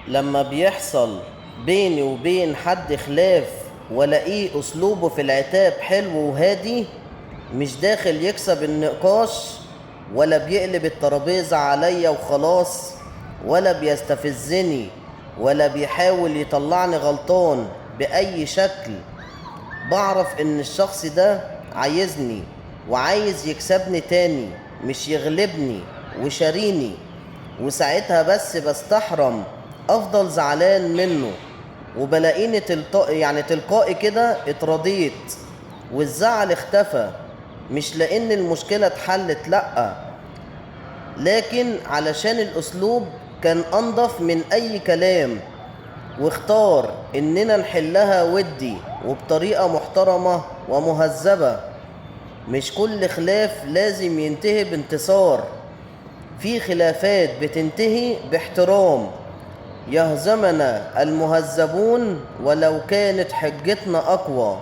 لما بيحصل بيني وبين حد خلاف والاقيه اسلوبه في العتاب حلو وهادي، مش داخل يكسب النقاش ولا بيقلب الترابيزة عليا وخلاص، ولا بيستفزني ولا بيحاول يطلعني غلطان بأي شكل، بعرف ان الشخص ده عايزني وعايز يكسبني تاني، مش يغلبني وشاريني. وساعتها بس بستحرم افضل زعلان منه، وبلاقيني تلقائي كده اترضيت والزعل اختفى، مش لان المشكلة اتحلت، لأ، لكن علشان الاسلوب كان انضف من اي كلام، واختار اننا نحلها ودي وبطريقة محترمة ومهذبة. مش كل خلاف لازم ينتهي بانتصار، في خلافات بتنتهي باحترام، يهزمنا المهذبون ولو كانت حجتنا أقوى.